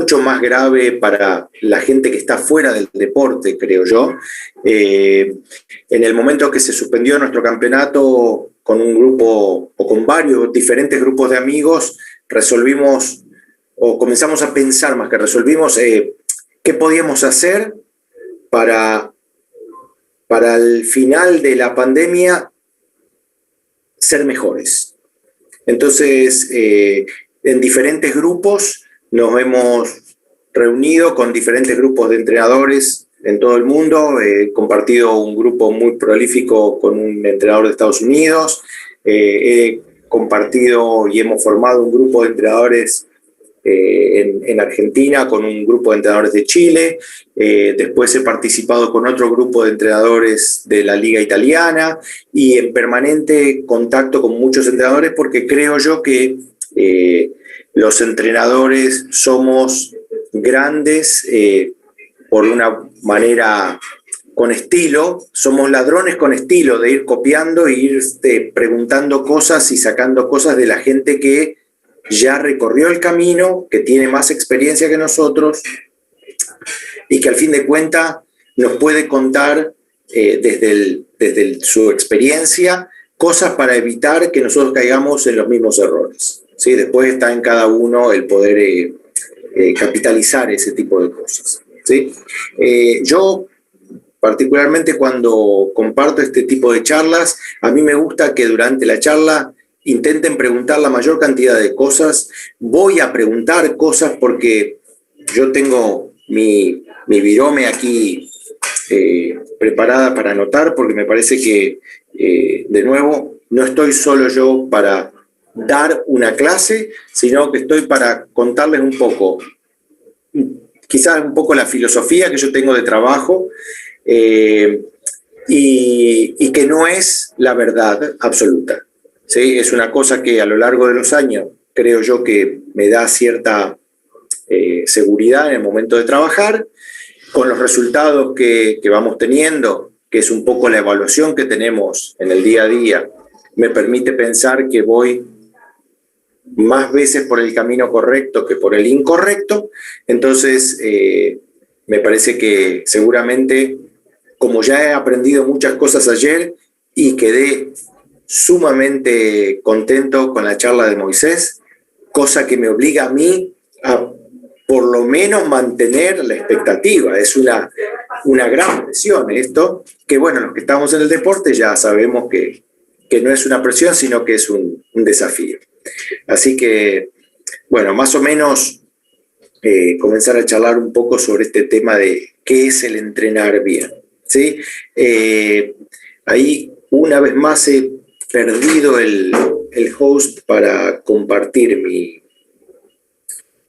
mucho más grave para la gente que está fuera del deporte, creo yo. En el momento que se suspendió nuestro campeonato con un grupo o con varios diferentes grupos de amigos, resolvimos o comenzamos a pensar más que resolvimos qué podíamos hacer para el final de la pandemia ser mejores. Entonces, en diferentes grupos nos hemos reunido con diferentes grupos de entrenadores en todo el mundo. He compartido un grupo muy prolífico con un entrenador de Estados Unidos. He compartido y hemos formado un grupo de entrenadores en Argentina con un grupo de entrenadores de Chile. Después he participado con otro grupo de entrenadores de la Liga Italiana y en permanente contacto con muchos entrenadores porque creo yo que los entrenadores somos grandes por una manera con estilo, somos ladrones con estilo de ir copiando e ir preguntando cosas y sacando cosas de la gente que ya recorrió el camino, que tiene más experiencia que nosotros y que al fin de cuentas nos puede contar desde su experiencia cosas para evitar que nosotros caigamos en los mismos errores. ¿Sí? Después está en cada uno el poder capitalizar ese tipo de cosas. ¿Sí? Yo, particularmente cuando comparto este tipo de charlas, a mí me gusta que durante la charla intenten preguntar la mayor cantidad de cosas. Voy a preguntar cosas porque yo tengo mi virome aquí preparada para anotar, porque me parece que, de nuevo, no estoy solo yo para dar una clase, sino que estoy para contarles un poco, quizás un poco la filosofía que yo tengo de trabajo y que no es la verdad absoluta. ¿Sí? Es una cosa que a lo largo de los años creo yo que me da cierta seguridad en el momento de trabajar, con los resultados que vamos teniendo, que es un poco la evaluación que tenemos en el día a día, me permite pensar que voy más veces por el camino correcto que por el incorrecto. Entonces, me parece que seguramente, como ya he aprendido muchas cosas ayer y quedé sumamente contento con la charla de Moisés, cosa que me obliga a mí a por lo menos mantener la expectativa. Es una gran presión esto, que bueno, los que estamos en el deporte ya sabemos que no es una presión, sino que es un desafío. Así que, bueno, más o menos comenzar a charlar un poco sobre este tema de qué es el entrenar bien. ¿Sí? Ahí, una vez más, he perdido el host para compartir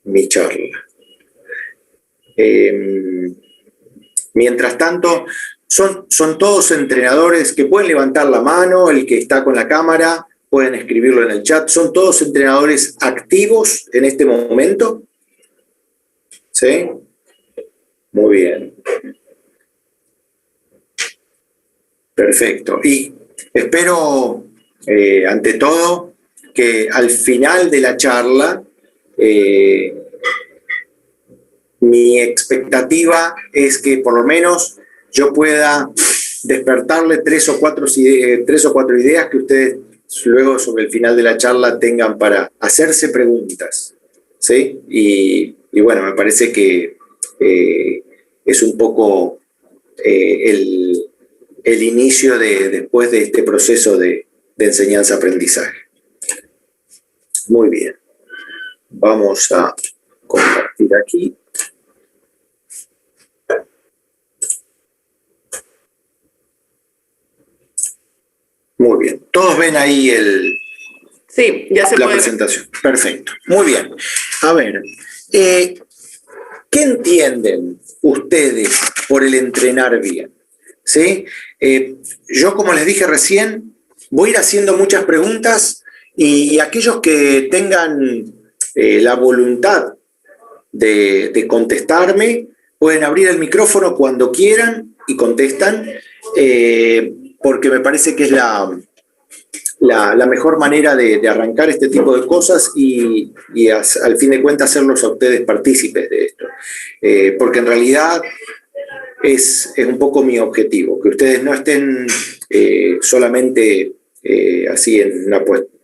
mi charla. Mientras tanto, son todos entrenadores que pueden levantar la mano, el que está con la cámara, pueden escribirlo en el chat. ¿Son todos entrenadores activos en este momento? ¿Sí? Muy bien. Perfecto. Y espero, ante todo, que al final de la charla mi expectativa es que por lo menos yo pueda despertarle tres o cuatro ideas que ustedes luego sobre el final de la charla tengan para hacerse preguntas. ¿Sí? Y bueno, me parece que es un poco el inicio después de este proceso de enseñanza-aprendizaje. Muy bien. Vamos a compartir aquí. Muy bien. ¿Todos ven ahí sí, ya se la puede presentación? Ver. Perfecto. Muy bien. A ver, ¿qué entienden ustedes por el entrenar bien? ¿Sí? Yo, como les dije recién, voy a ir haciendo muchas preguntas y aquellos que tengan la voluntad de contestarme pueden abrir el micrófono cuando quieran y contestan, porque me parece que es la mejor manera de arrancar este tipo de cosas y al fin de cuentas hacerlos a ustedes partícipes de esto. Porque en realidad es un poco mi objetivo, que ustedes no estén solamente así en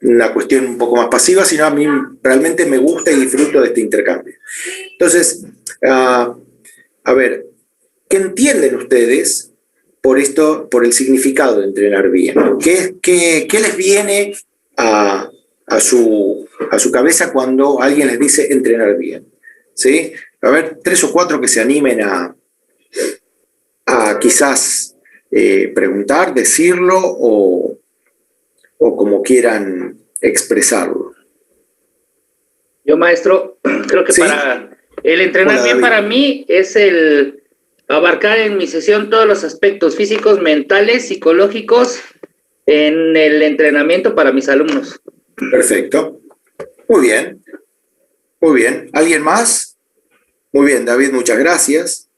una cuestión un poco más pasiva, sino a mí realmente me gusta y disfruto de este intercambio. Entonces, a ver, ¿qué entienden ustedes por esto, por el significado de entrenar bien? ¿Qué les viene a su cabeza cuando alguien les dice entrenar bien? ¿Sí? A ver, 3 o 4 que se animen a quizás preguntar, decirlo o como quieran expresarlo. Yo, maestro, creo que ¿sí? Para el entrenar bien para mí es el abarcar en mi sesión todos los aspectos físicos, mentales, psicológicos en el entrenamiento para mis alumnos. Perfecto. Muy bien. Muy bien. ¿Alguien más? Muy bien, David, muchas gracias.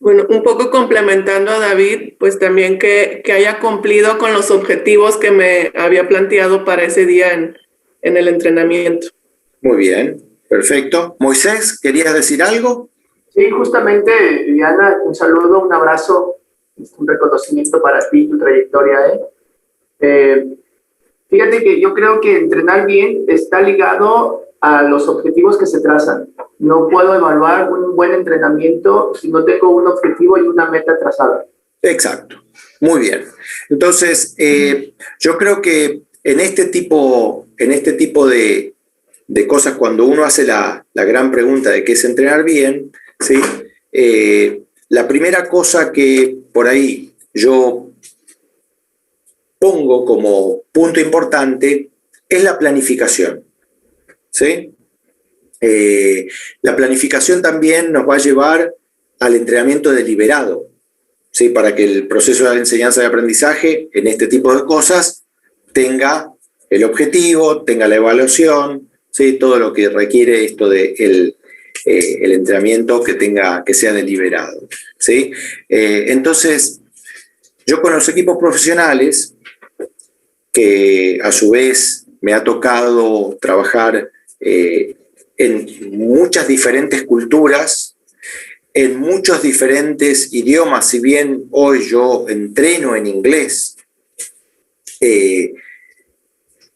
Bueno, un poco complementando a David, pues también que haya cumplido con los objetivos que me había planteado para ese día en el entrenamiento. Muy bien, perfecto. Moisés, ¿querías decir algo? Sí, justamente, Diana, un saludo, un abrazo, un reconocimiento para ti, tu trayectoria. Fíjate que yo creo que entrenar bien está ligado a los objetivos que se trazan. No puedo evaluar un buen entrenamiento si no tengo un objetivo y una meta trazada. Exacto, muy bien. Entonces, yo creo que en este tipo de cosas, cuando uno hace la gran pregunta de qué es entrenar bien, ¿sí? La primera cosa que por ahí yo pongo como punto importante es la planificación. ¿Sí? La planificación también nos va a llevar al entrenamiento deliberado, ¿sí? Para que el proceso de enseñanza y aprendizaje en este tipo de cosas tenga el objetivo, tenga la evaluación, ¿sí? Todo lo que requiere esto de el entrenamiento que sea deliberado, ¿sí? Entonces, yo con los equipos profesionales, que a su vez me ha tocado trabajar en muchas diferentes culturas, en muchos diferentes idiomas, si bien hoy yo entreno en inglés,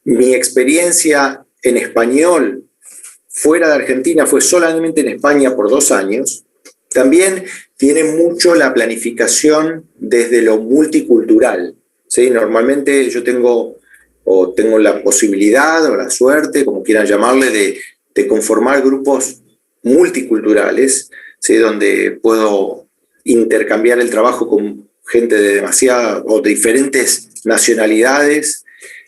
mi experiencia en español fuera de Argentina fue solamente en España por 2 años. También tiene mucho la planificación desde lo multicultural, ¿sí? Normalmente yo tengo la posibilidad o la suerte, como quieran llamarle, de conformar grupos multiculturales, ¿sí? Donde puedo intercambiar el trabajo con gente de diferentes nacionalidades,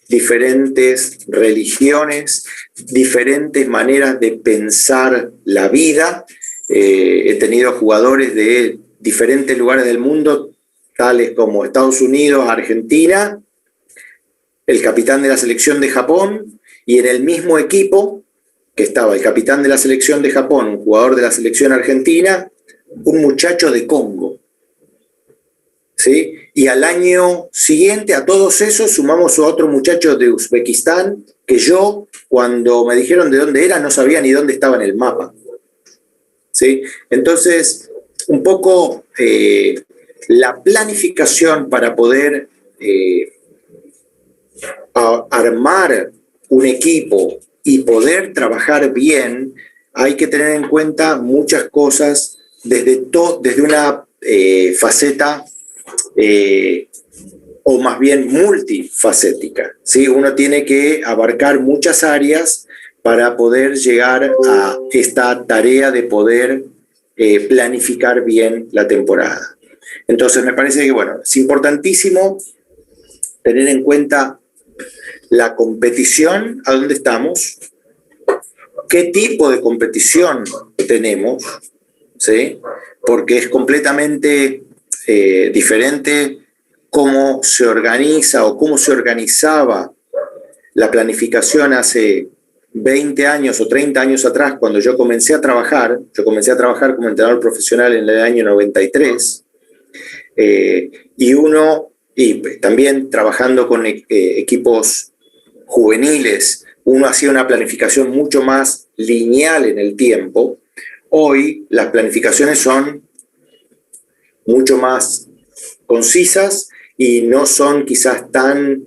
diferentes religiones, diferentes maneras de pensar la vida. He tenido jugadores de diferentes lugares del mundo, tales como Estados Unidos, Argentina, el capitán de la selección de Japón, y en el mismo equipo que estaba el capitán de la selección de Japón, un jugador de la selección argentina, un muchacho de Congo. ¿Sí? Y al año siguiente a todos esos sumamos a otro muchacho de Uzbekistán, que yo, cuando me dijeron de dónde era, no sabía ni dónde estaba en el mapa. ¿Sí? Entonces, un poco la planificación para poder armar un equipo y poder trabajar bien, hay que tener en cuenta muchas cosas desde una faceta o más bien multifacética, ¿sí? Uno tiene que abarcar muchas áreas para poder llegar a esta tarea de poder planificar bien la temporada. Entonces me parece que, bueno, es importantísimo tener en cuenta la competición, a dónde estamos, qué tipo de competición tenemos, ¿sí? Porque es completamente diferente cómo se organiza o cómo se organizaba la planificación hace 20 años o 30 años atrás, cuando yo comencé a trabajar como entrenador profesional en el año 93, y uno y también trabajando con equipos juveniles, uno hacía una planificación mucho más lineal en el tiempo. Hoy las planificaciones son mucho más concisas y no son quizás tan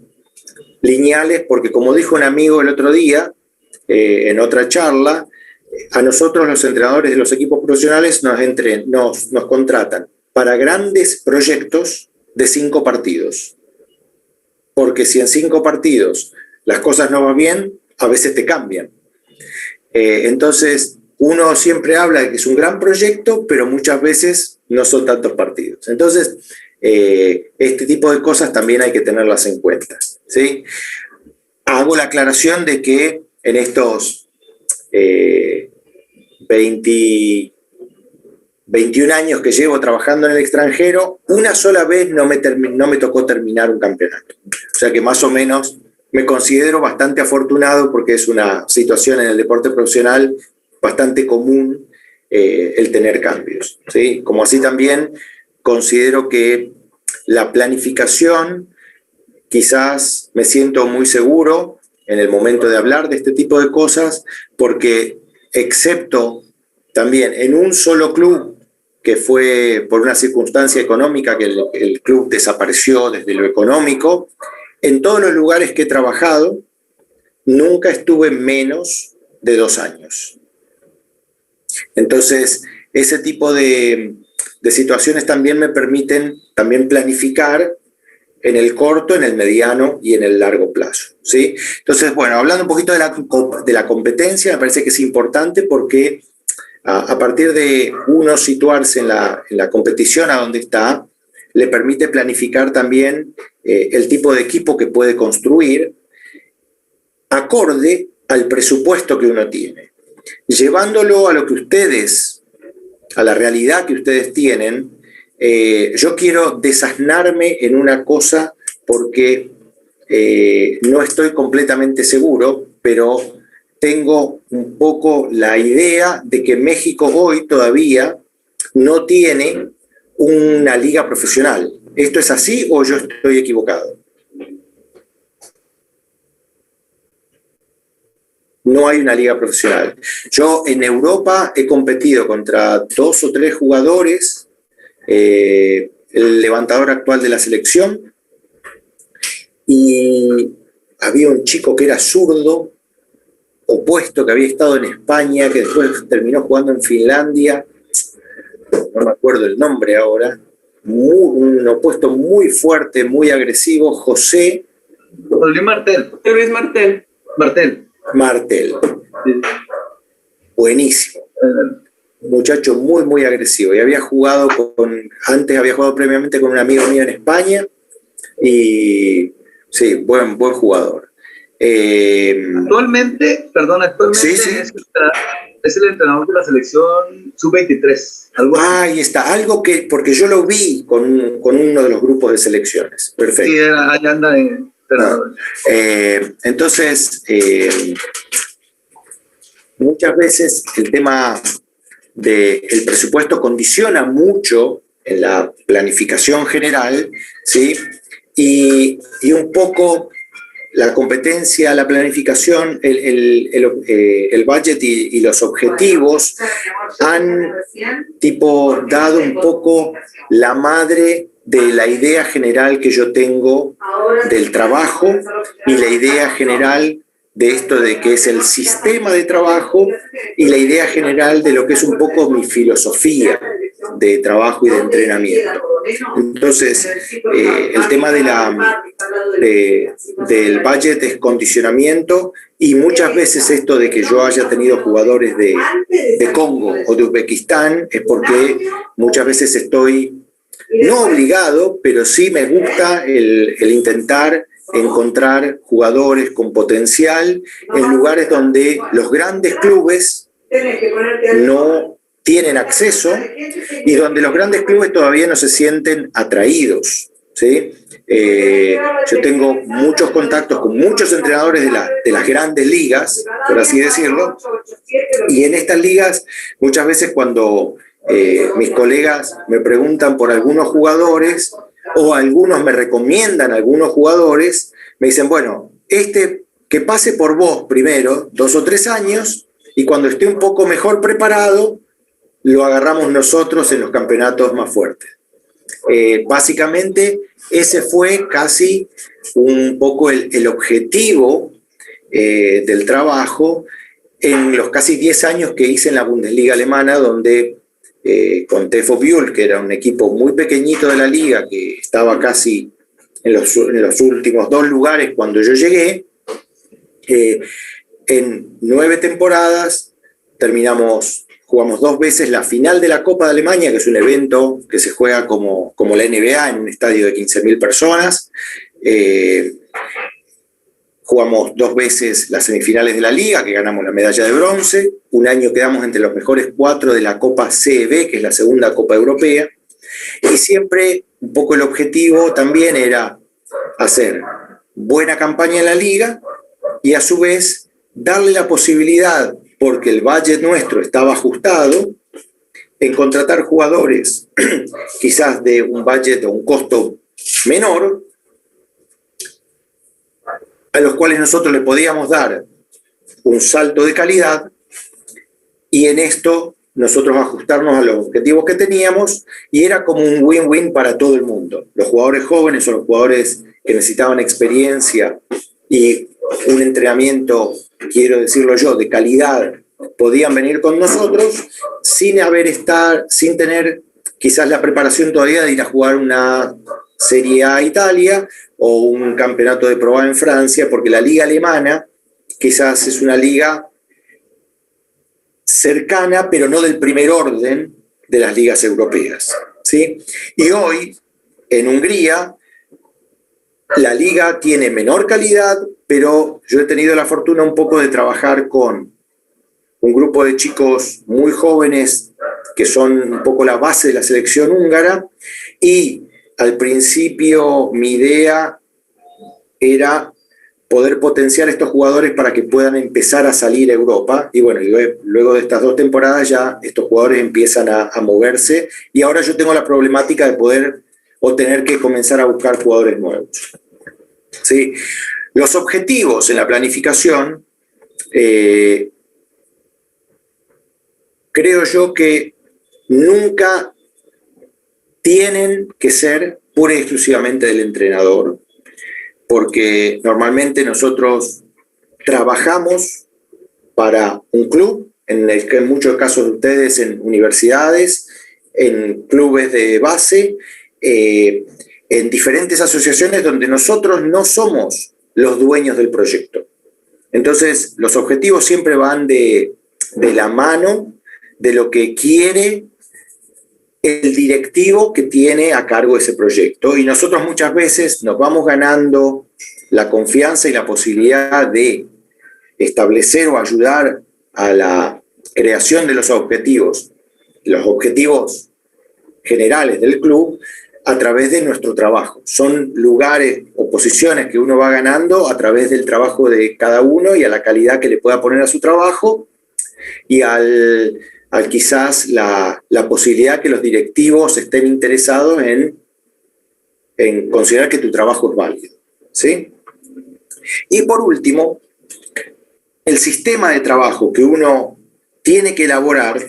lineales, porque como dijo un amigo el otro día, en otra charla, a nosotros los entrenadores de los equipos profesionales nos contratan para grandes proyectos de 5 partidos. Porque si en 5 partidos las cosas no van bien, a veces te cambian. Entonces, uno siempre habla de que es un gran proyecto, pero muchas veces no son tantos partidos. Entonces, este tipo de cosas también hay que tenerlas en cuenta, ¿sí? Hago la aclaración de que en estos 21 años que llevo trabajando en el extranjero, una sola vez no me tocó terminar un campeonato. O sea que más o menos me considero bastante afortunado, porque es una situación en el deporte profesional bastante común el tener cambios, ¿sí? Como así también considero que la planificación, quizás me siento muy seguro en el momento de hablar de este tipo de cosas, porque excepto también en un solo club, que fue por una circunstancia económica que el club desapareció desde lo económico, en todos los lugares que he trabajado, nunca estuve menos de 2 años. Entonces, ese tipo de situaciones también me permiten también planificar en el corto, en el mediano y en el largo plazo, ¿sí? Entonces, bueno, hablando un poquito de la competencia, me parece que es importante, porque a partir de uno situarse en la competición a donde está, le permite planificar también el tipo de equipo que puede construir acorde al presupuesto que uno tiene. Llevándolo a lo que ustedes, a la realidad que ustedes tienen, yo quiero desasnarme en una cosa, porque no estoy completamente seguro, pero tengo un poco la idea de que México hoy todavía no tiene una liga profesional. ¿Esto es así o yo estoy equivocado? No hay una liga profesional. Yo en Europa he competido contra 2 o 3 jugadores, el levantador actual de la selección, y había un chico que era zurdo, opuesto, que había estado en España, que después terminó jugando en Finlandia, no me acuerdo el nombre ahora, un opuesto muy fuerte, muy agresivo, José Luis Martel. Luis Martel. Martel. Sí. Buenísimo. Un muchacho muy, muy agresivo. Y antes había jugado previamente con un amigo mío en España, y sí, buen jugador. Actualmente sí, sí. Es el entrenador de la selección sub-23. Ahí está, porque yo lo vi con uno de los grupos de selecciones. Perfecto. Sí, allá anda de entrenador. Entonces, muchas veces el tema del presupuesto condiciona mucho en la planificación general, ¿sí? Y un poco la competencia, la planificación, el budget y los objetivos han dado un poco la madre de la idea general que yo tengo del trabajo, y la idea general de esto de que es el sistema de trabajo, y la idea general de lo que es un poco mi filosofía de trabajo y de entrenamiento. Entonces, el tema del budget es condicionamiento, y muchas veces esto de que yo haya tenido jugadores de Congo o de Uzbekistán es porque muchas veces estoy no obligado, pero sí me gusta el intentar encontrar jugadores con potencial en lugares donde los grandes clubes no tienen acceso, y donde los grandes clubes todavía no se sienten atraídos, ¿sí? Yo tengo muchos contactos con muchos entrenadores de las grandes ligas, por así decirlo, y en estas ligas muchas veces cuando mis colegas me preguntan por algunos jugadores, o algunos me recomiendan, algunos jugadores, me dicen, bueno, que pase por vos primero, 2 o 3 años, y cuando esté un poco mejor preparado, lo agarramos nosotros en los campeonatos más fuertes. Básicamente, ese fue casi un poco el objetivo del trabajo en los casi 10 años que hice en la Bundesliga alemana, donde con TFO, que era un equipo muy pequeñito de la liga, que estaba casi en los últimos 2 lugares cuando yo llegué, en 9 temporadas jugamos 2 veces la final de la Copa de Alemania, que es un evento que se juega como la NBA en un estadio de 15.000 personas. Jugamos 2 veces las semifinales de la Liga, que ganamos la medalla de bronce. Un año quedamos entre los mejores 4 de la Copa CEB, que es la segunda Copa Europea. Y siempre un poco el objetivo también era hacer buena campaña en la Liga y a su vez darle la posibilidad, porque el budget nuestro estaba ajustado, en contratar jugadores quizás de un budget o un costo menor, a los cuales nosotros le podíamos dar un salto de calidad y en esto nosotros ajustarnos a los objetivos que teníamos, y era como un win-win para todo el mundo. Los jugadores jóvenes o los jugadores que necesitaban experiencia y un entrenamiento, quiero decirlo yo, de calidad, podían venir con nosotros sin tener quizás la preparación todavía de ir a jugar una Serie A Italia o un campeonato de Pro A en Francia, porque la liga alemana quizás es una liga cercana, pero no del primer orden de las ligas europeas, ¿sí? Y hoy, en Hungría, la liga tiene menor calidad, pero yo he tenido la fortuna un poco de trabajar con un grupo de chicos muy jóvenes que son un poco la base de la selección húngara, y al principio mi idea era poder potenciar estos jugadores para que puedan empezar a salir a Europa, y bueno, luego de estas 2 temporadas ya estos jugadores empiezan a moverse, y ahora yo tengo la problemática de poder o tener que comenzar a buscar jugadores nuevos. ¿Sí? Los objetivos en la planificación, creo yo que nunca tienen que ser pura y exclusivamente del entrenador, porque normalmente nosotros trabajamos para un club, en muchos casos de ustedes en universidades, en clubes de base, en diferentes asociaciones donde nosotros no somos los dueños del proyecto. Entonces, los objetivos siempre van de la mano de lo que quiere el directivo que tiene a cargo ese proyecto, y nosotros muchas veces nos vamos ganando la confianza y la posibilidad de establecer o ayudar a la creación de los objetivos generales del club a través de nuestro trabajo. Son lugares o posiciones que uno va ganando a través del trabajo de cada uno y a la calidad que le pueda poner a su trabajo, y al quizás la posibilidad que los directivos estén interesados en considerar que tu trabajo es válido, ¿sí? Y por último, el sistema de trabajo que uno tiene que elaborar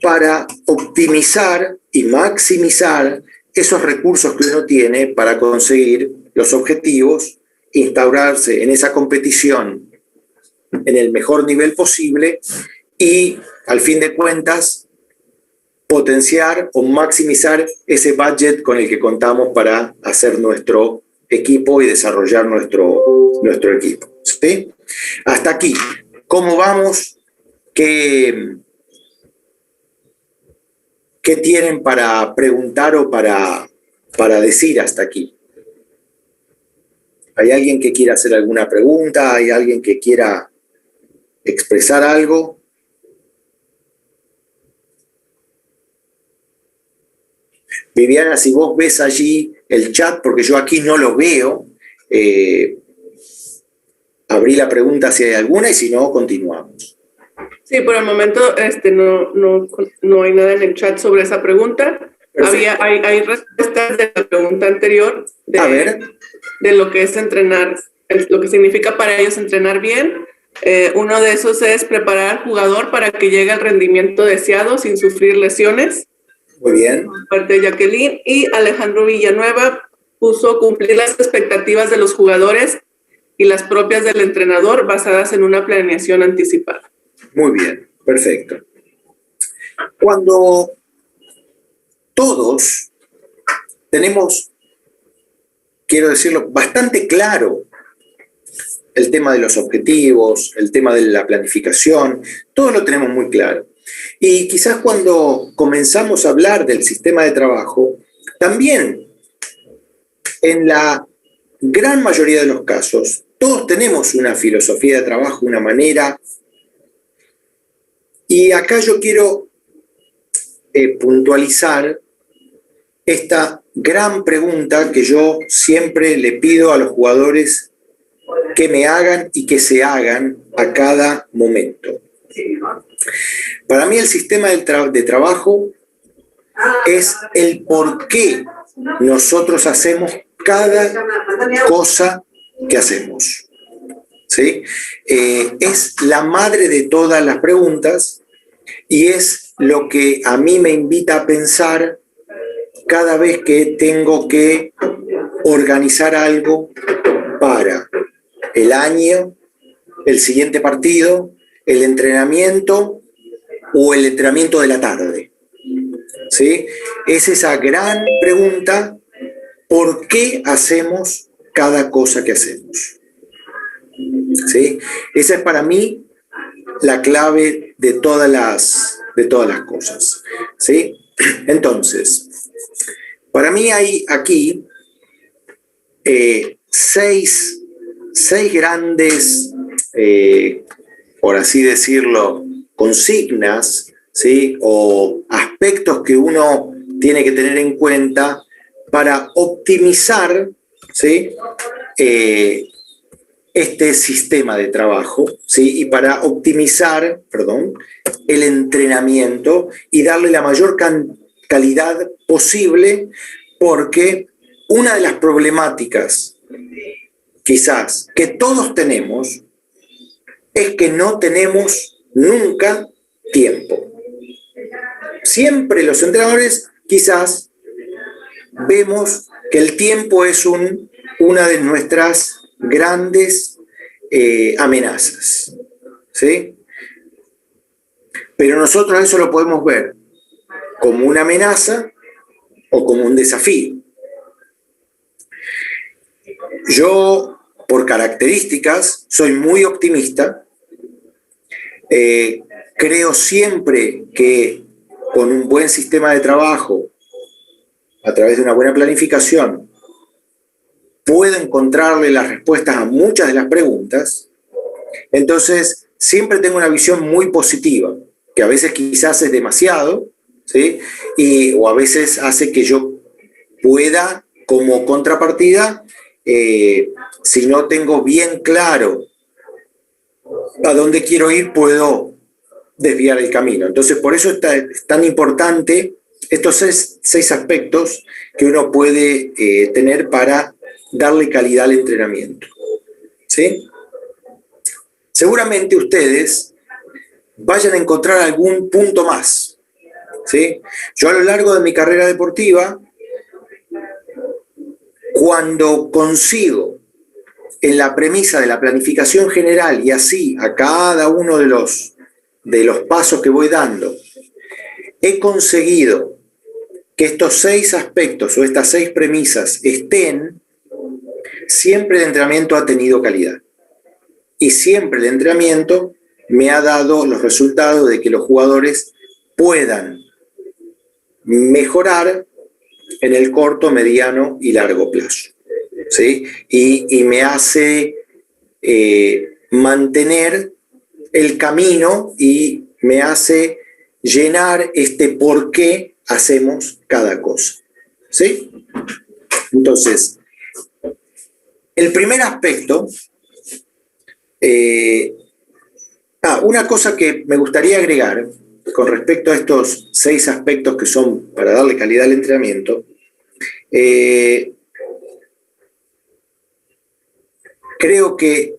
para optimizar y maximizar esos recursos que uno tiene para conseguir los objetivos, instaurarse en esa competición en el mejor nivel posible y, al fin de cuentas, potenciar o maximizar ese budget con el que contamos para hacer nuestro equipo y desarrollar nuestro equipo, ¿sí? Hasta aquí. ¿Cómo vamos? ¿Qué tienen para preguntar o para decir hasta aquí? ¿Hay alguien que quiera hacer alguna pregunta? ¿Hay alguien que quiera expresar algo? Viviana, si vos ves allí el chat, porque yo aquí no lo veo, abrí la pregunta si hay alguna, y si no, continuamos. Sí, por el momento no hay nada en el chat sobre esa pregunta. Hay respuestas de la pregunta anterior A ver. de lo que es entrenar, lo que significa para ellos entrenar bien. Uno de esos es preparar al jugador para que llegue al rendimiento deseado sin sufrir lesiones. Muy bien. Parte de Jacqueline. Y Alejandro Villanueva puso cumplir las expectativas de los jugadores y las propias del entrenador basadas en una planeación anticipada. Muy bien, perfecto. Cuando todos tenemos, quiero decirlo, bastante claro el tema de los objetivos, el tema de la planificación, todo lo tenemos muy claro. Y quizás cuando comenzamos a hablar del sistema de trabajo, también en la gran mayoría de los casos, todos tenemos una filosofía de trabajo, una manera. Y acá yo quiero puntualizar esta gran pregunta que yo siempre le pido a los jugadores que me hagan y que se hagan a cada momento. Para mí el sistema de trabajo es el por qué nosotros hacemos cada cosa que hacemos. ¿Sí? Es la madre de todas las preguntas y es lo que a mí me invita a pensar cada vez que tengo que organizar algo para el año, el siguiente partido, el entrenamiento o el entrenamiento de la tarde. ¿Sí? Es esa gran pregunta, ¿por qué hacemos cada cosa que hacemos? ¿Sí? Esa es para mí la clave de todas las cosas. ¿Sí? Entonces, para mí hay aquí seis grandes, por así decirlo, consignas, ¿sí? O aspectos que uno tiene que tener en cuenta para optimizar, ¿sí? Este sistema de trabajo, ¿sí? Y para optimizar, el entrenamiento y darle la mayor calidad posible, porque una de las problemáticas quizás que todos tenemos es que no tenemos nunca tiempo. Siempre los entrenadores quizás vemos que el tiempo es una de nuestras grandes amenazas, ¿sí? Pero nosotros eso lo podemos ver como una amenaza o como un desafío. Yo, por características, soy muy optimista. Creo siempre que con un buen sistema de trabajo, a través de una buena planificación, puedo encontrarle las respuestas a muchas de las preguntas. Entonces, siempre tengo una visión muy positiva, que a veces quizás es demasiado, ¿sí? O a veces hace que yo pueda, como contrapartida, si no tengo bien claro a dónde quiero ir, puedo desviar el camino. Entonces, por eso es tan importante estos seis aspectos que uno puede tener para darle calidad al entrenamiento. ¿Sí? Seguramente ustedes vayan a encontrar algún punto más. ¿Sí? Yo a lo largo de mi carrera deportiva, cuando consigo en la premisa de la planificación general y así a cada uno de los pasos que voy dando, he conseguido que estos 6 aspectos o estas 6 premisas estén, siempre el entrenamiento ha tenido calidad. Y siempre el entrenamiento me ha dado los resultados de que los jugadores puedan mejorar en el corto, mediano y largo plazo. ¿Sí? Y me hace mantener el camino y me hace llenar este por qué hacemos cada cosa. ¿Sí? Entonces, el primer aspecto, una cosa que me gustaría agregar con respecto a estos 6 aspectos que son para darle calidad al entrenamiento, creo que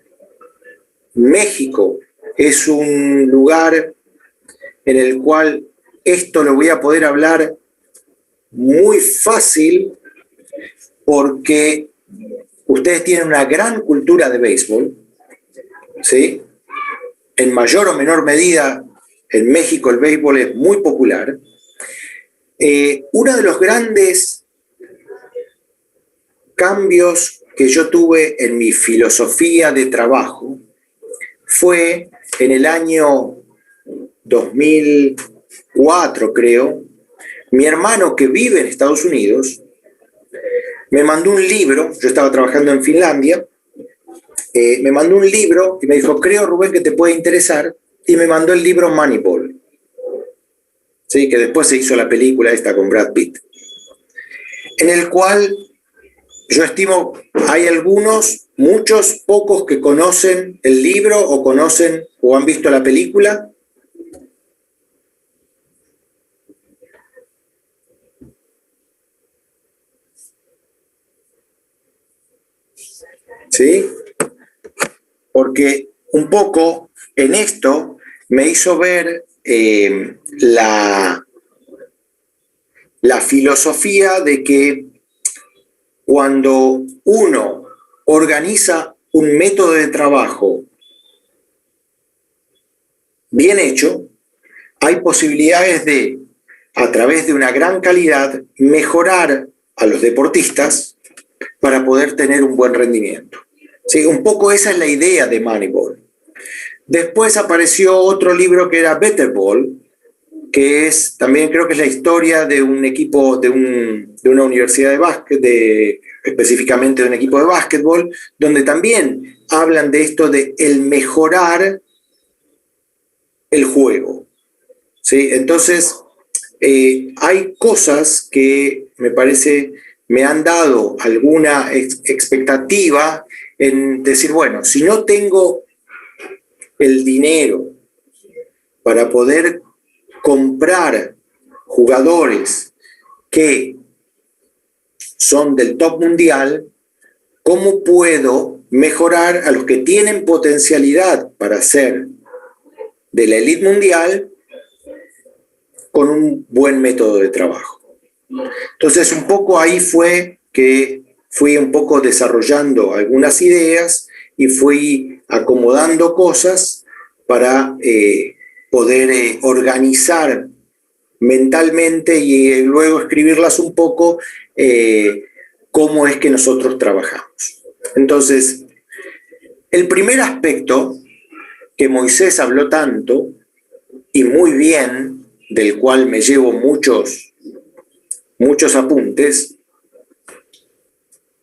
México es un lugar en el cual esto lo voy a poder hablar muy fácil porque ustedes tienen una gran cultura de béisbol, ¿sí? En mayor o menor medida, en México el béisbol es muy popular. Uno de los grandes cambios que yo tuve en mi filosofía de trabajo fue en el año 2004, creo. Mi hermano, que vive en Estados Unidos, me mandó un libro. Yo estaba trabajando en Finlandia, me mandó un libro y me dijo, creo, Rubén, que te puede interesar, y me mandó el libro Moneyball, ¿sí? Que después se hizo la película esta con Brad Pitt, en el cual yo estimo hay algunos, muchos, pocos que conocen el libro o conocen o han visto la película. ¿Sí? Porque un poco en esto me hizo ver la filosofía de que cuando uno organiza un método de trabajo bien hecho, hay posibilidades de, a través de una gran calidad, mejorar a los deportistas para poder tener un buen rendimiento. Sí, un poco esa es la idea de Moneyball. Después apareció otro libro que era Better Ball, que es también, creo que es la historia de un equipo, de una universidad de básquet, específicamente de un equipo de básquetbol, donde también hablan de esto de el mejorar el juego. ¿Sí? Entonces, hay cosas que me parece me han dado alguna expectativa en decir, bueno, si no tengo el dinero para poder comprar jugadores que son del top mundial, ¿cómo puedo mejorar a los que tienen potencialidad para ser de la elite mundial con un buen método de trabajo? Entonces, un poco ahí fue que fui un poco desarrollando algunas ideas y fui acomodando cosas para poder organizar mentalmente y luego escribirlas un poco cómo es que nosotros trabajamos. Entonces, el primer aspecto que Moisés habló tanto y muy bien, del cual me llevo muchos apuntes,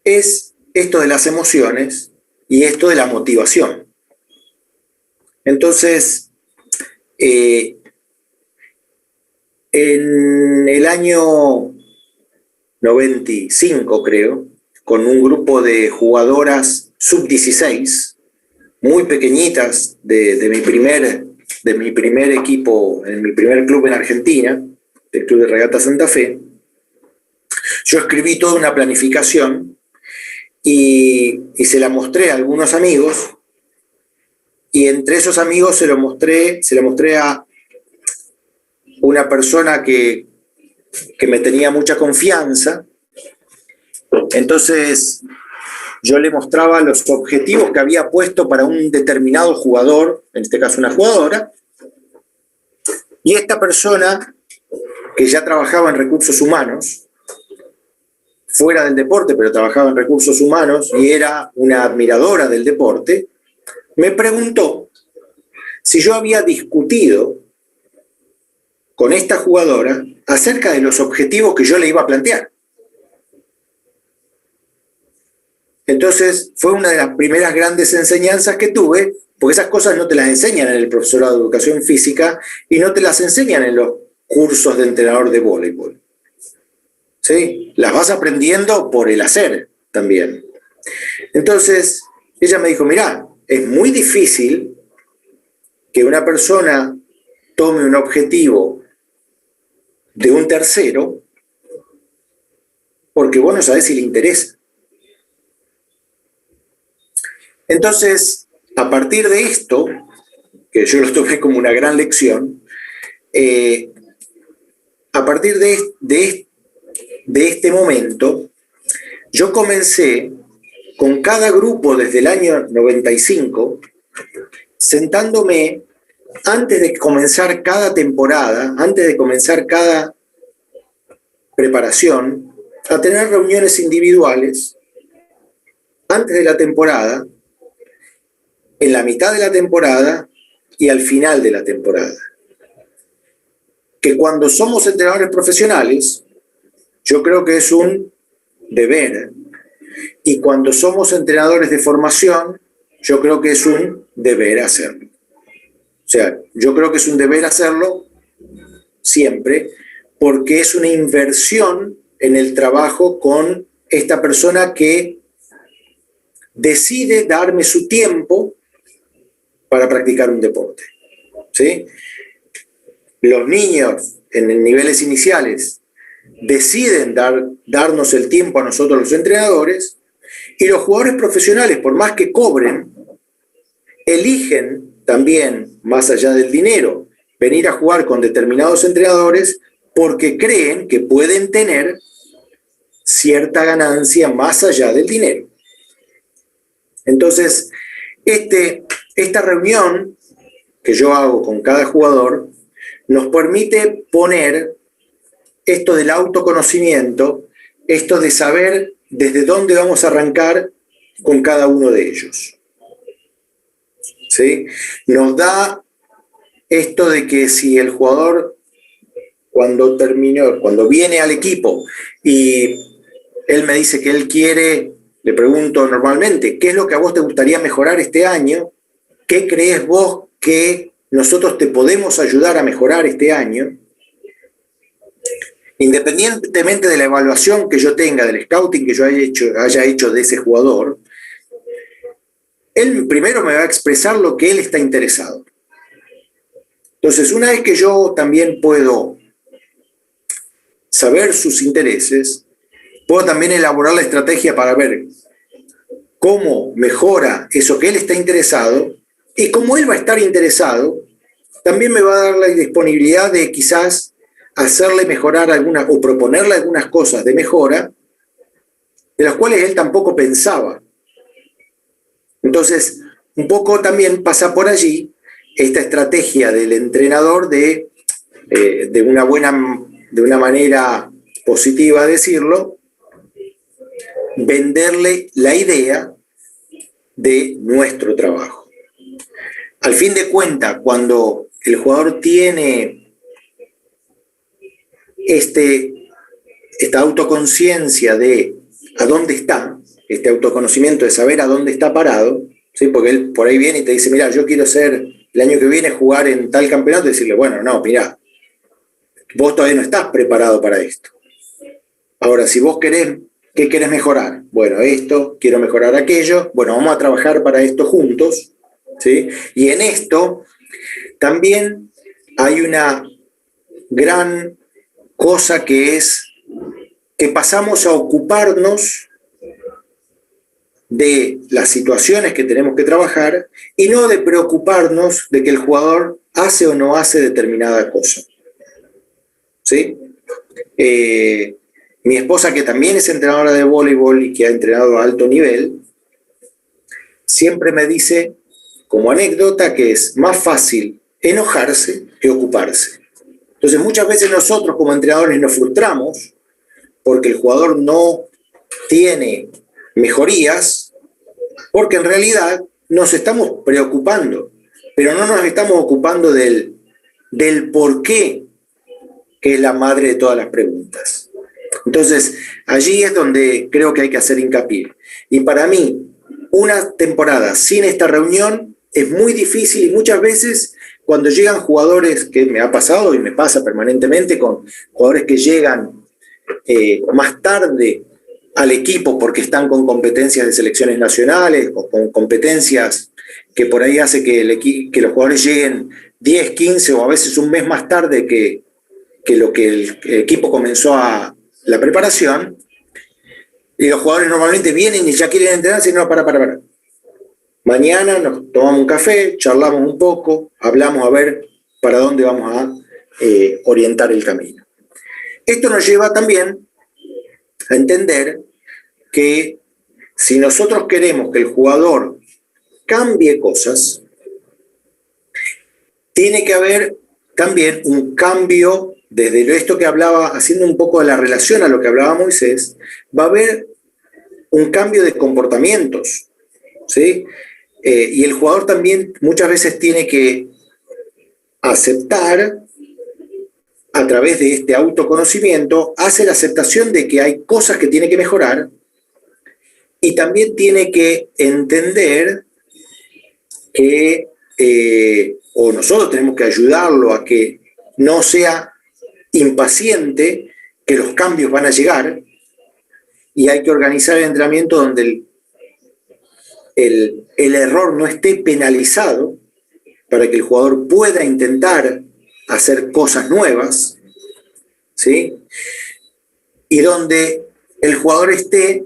es esto de las emociones y esto de la motivación. Entonces, en el año 95, creo, con un grupo de jugadoras sub-16, muy pequeñitas, de mi primer equipo, en mi primer club en Argentina, el Club de Regata Santa Fe, yo escribí toda una planificación y se la mostré a algunos amigos, y entre esos amigos se la mostré a una persona que me tenía mucha confianza. Entonces yo le mostraba los objetivos que había puesto para un determinado jugador, en este caso una jugadora, y esta persona, que ya trabajaba en recursos humanos, fuera del deporte, pero trabajaba en recursos humanos y era una admiradora del deporte, me preguntó si yo había discutido con esta jugadora acerca de los objetivos que yo le iba a plantear. Entonces fue una de las primeras grandes enseñanzas que tuve, porque esas cosas no te las enseñan en el profesorado de educación física y no te las enseñan en los cursos de entrenador de voleibol. ¿Sí? Las vas aprendiendo por el hacer también. Entonces ella me dijo, mirá, es muy difícil que una persona tome un objetivo de un tercero porque vos no sabés si le interesa. Entonces, a partir de esto, que yo lo tomé como una gran lección, a partir de este momento, yo comencé con cada grupo desde el año 95, sentándome antes de comenzar cada temporada, antes de comenzar cada preparación, a tener reuniones individuales antes de la temporada, en la mitad de la temporada y al final de la temporada. Que cuando somos entrenadores profesionales, yo creo que es un deber, y cuando somos entrenadores de formación, yo creo que es un deber hacerlo. O sea, yo creo que es un deber hacerlo siempre, porque es una inversión en el trabajo con esta persona que decide darme su tiempo para practicar un deporte, ¿sí? Los niños en niveles iniciales deciden darnos el tiempo a nosotros los entrenadores, y los jugadores profesionales, por más que cobren, eligen también, más allá del dinero, venir a jugar con determinados entrenadores porque creen que pueden tener cierta ganancia más allá del dinero. Entonces, esta reunión que yo hago con cada jugador nos permite poner esto del autoconocimiento, esto de saber desde dónde vamos a arrancar con cada uno de ellos. ¿Sí? Nos da esto de que si el jugador cuando viene al equipo y él me dice que él quiere, le pregunto normalmente, ¿qué es lo que a vos te gustaría mejorar este año? ¿Qué crees vos que nosotros te podemos ayudar a mejorar este año? Independientemente de la evaluación que yo tenga, del scouting que yo haya hecho de ese jugador, él primero me va a expresar lo que él está interesado. Entonces, una vez que yo también puedo saber sus intereses, puedo también elaborar la estrategia para ver cómo mejora eso que él está interesado, y como él va a estar interesado, también me va a dar la disponibilidad de quizás hacerle mejorar algunas o proponerle algunas cosas de mejora de las cuales él tampoco pensaba. Entonces, un poco también pasa por allí esta estrategia del entrenador de una manera positiva decirlo, venderle la idea de nuestro trabajo. Al fin de cuentas, cuando el jugador tiene esta autoconciencia de a dónde está, este autoconocimiento de saber a dónde está parado, ¿sí? Porque él por ahí viene y te dice, mira, yo quiero ser el año que viene jugar en tal campeonato, y decirle, bueno, no, mira, vos todavía no estás preparado para esto. Ahora, si vos querés, ¿qué querés mejorar? Bueno, esto, quiero mejorar aquello, bueno, vamos a trabajar para esto juntos, ¿sí? Y en esto también hay una gran cosa que es que pasamos a ocuparnos de las situaciones que tenemos que trabajar y no de preocuparnos de que el jugador hace o no hace determinada cosa. ¿Sí? Mi esposa, que también es entrenadora de voleibol y que ha entrenado a alto nivel, siempre me dice, como anécdota, que es más fácil enojarse que ocuparse. Entonces, muchas veces nosotros como entrenadores nos frustramos porque el jugador no tiene mejorías, porque en realidad nos estamos preocupando, pero no nos estamos ocupando del por qué, que es la madre de todas las preguntas. Entonces, allí es donde creo que hay que hacer hincapié. Y para mí, una temporada sin esta reunión es muy difícil, y muchas veces cuando llegan jugadores, que me ha pasado y me pasa permanentemente con jugadores que llegan más tarde al equipo porque están con competencias de selecciones nacionales o con competencias que por ahí hace que los jugadores lleguen 10, 15 o a veces un mes más tarde que lo que el equipo comenzó la preparación, y los jugadores normalmente vienen y ya quieren entrenar, y no, para. Mañana nos tomamos un café, charlamos un poco, hablamos a ver para dónde vamos a orientar el camino. Esto nos lleva también a entender que si nosotros queremos que el jugador cambie cosas, tiene que haber también un cambio desde esto que hablaba, haciendo un poco de la relación a lo que hablaba Moisés, va a haber un cambio de comportamientos, ¿sí? Y el jugador también muchas veces tiene que aceptar, a través de este autoconocimiento, hace la aceptación de que hay cosas que tiene que mejorar y también tiene que entender que, o nosotros tenemos que ayudarlo a que no sea impaciente, que los cambios van a llegar y hay que organizar el entrenamiento donde el error no esté penalizado para que el jugador pueda intentar hacer cosas nuevas, ¿sí? Y donde el jugador esté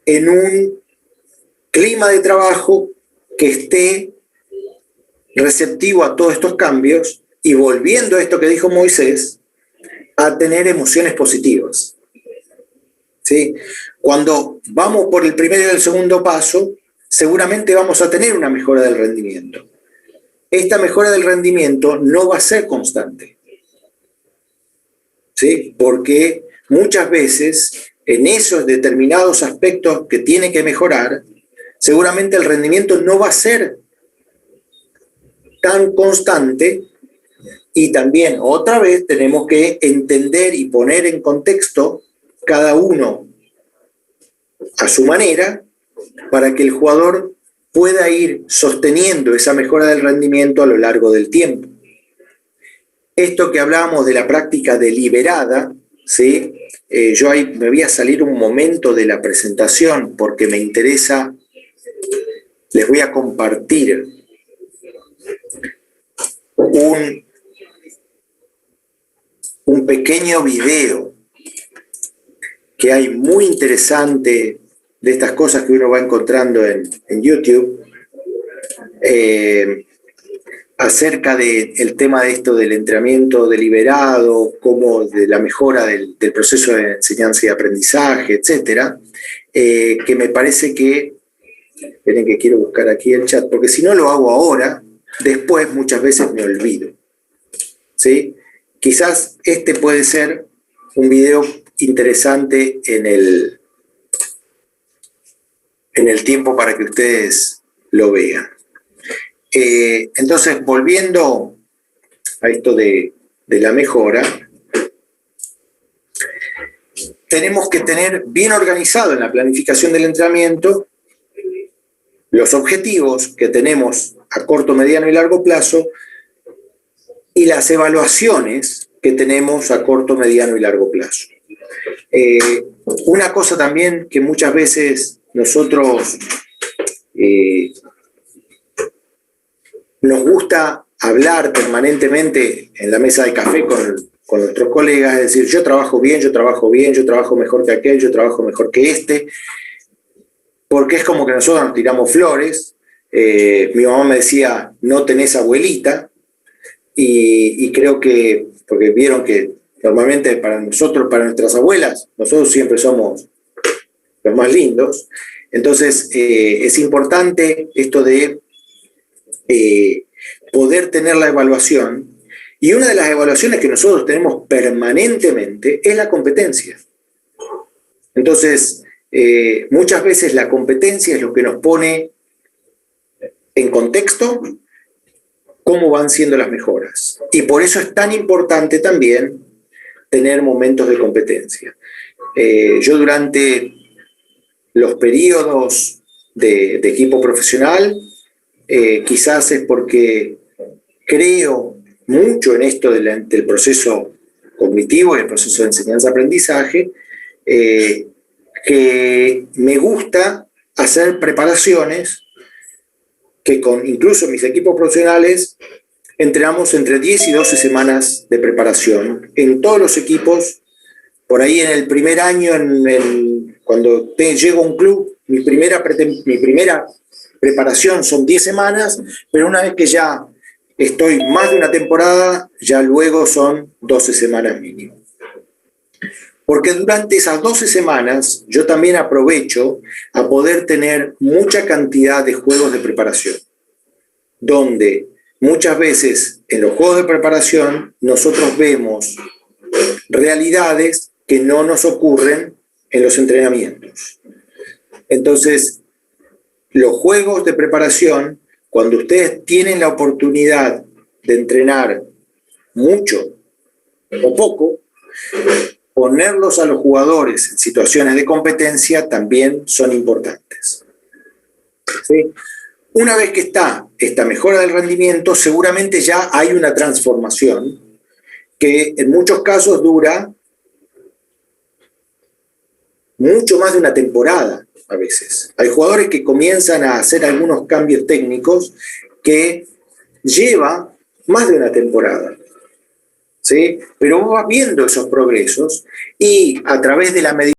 en un clima de trabajo que esté receptivo a todos estos cambios y, volviendo a esto que dijo Moisés, a tener emociones positivas, ¿sí? Cuando vamos por el primero y el segundo paso, seguramente vamos a tener una mejora del rendimiento. Esta mejora del rendimiento no va a ser constante, ¿sí? Porque muchas veces en esos determinados aspectos que tiene que mejorar, seguramente el rendimiento no va a ser tan constante, y también otra vez tenemos que entender y poner en contexto cada uno a su manera para que el jugador pueda ir sosteniendo esa mejora del rendimiento a lo largo del tiempo. Esto que hablábamos de la práctica deliberada, ¿sí? Yo ahí me voy a salir un momento de la presentación porque me interesa, les voy a compartir un pequeño video que hay muy interesante de estas cosas que uno va encontrando en YouTube, acerca del tema de esto del entrenamiento deliberado, como de la mejora del proceso de enseñanza y aprendizaje, etcétera, que me parece que, esperen que quiero buscar aquí el chat, porque si no lo hago ahora, después muchas veces me olvido, ¿sí? Quizás este puede ser un video interesante en el tiempo para que ustedes lo vean. Entonces, volviendo a esto de la mejora, tenemos que tener bien organizado en la planificación del entrenamiento los objetivos que tenemos a corto, mediano y largo plazo y las evaluaciones que tenemos a corto, mediano y largo plazo. Una cosa también que muchas veces nosotros nos gusta hablar permanentemente en la mesa de café con nuestros colegas, es decir, yo trabajo bien, yo trabajo mejor que aquel, yo trabajo mejor que este, porque es como que nosotros nos tiramos flores. Mi mamá me decía, no tenés abuelita, y creo que, porque vieron que normalmente para nosotros, para nuestras abuelas, nosotros siempre somos los más lindos. Entonces, es importante esto de poder tener la evaluación, y una de las evaluaciones que nosotros tenemos permanentemente es la competencia. Entonces, muchas veces la competencia es lo que nos pone en contexto cómo van siendo las mejoras. Y por eso es tan importante también tener momentos de competencia. Yo durante los periodos de equipo profesional, quizás es porque creo mucho en esto del proceso cognitivo y el proceso de enseñanza-aprendizaje, que me gusta hacer preparaciones que incluso mis equipos profesionales entrenamos entre 10 y 12 semanas de preparación en todos los equipos. Por ahí en el primer año, cuando llego a un club, mi primera preparación son 10 semanas, pero una vez que ya estoy más de una temporada, ya luego son 12 semanas mínimo. Porque durante esas 12 semanas yo también aprovecho a poder tener mucha cantidad de juegos de preparación, donde muchas veces en los juegos de preparación nosotros vemos realidades que no nos ocurren en los entrenamientos. Entonces, los juegos de preparación, cuando ustedes tienen la oportunidad de entrenar mucho o poco, ponerlos a los jugadores en situaciones de competencia también son importantes. ¿Sí? Una vez que está esta mejora del rendimiento, seguramente ya hay una transformación que en muchos casos dura mucho más de una temporada a veces. Hay jugadores que comienzan a hacer algunos cambios técnicos que lleva más de una temporada. ¿Sí? Pero vos vas viendo esos progresos y a través de la meditación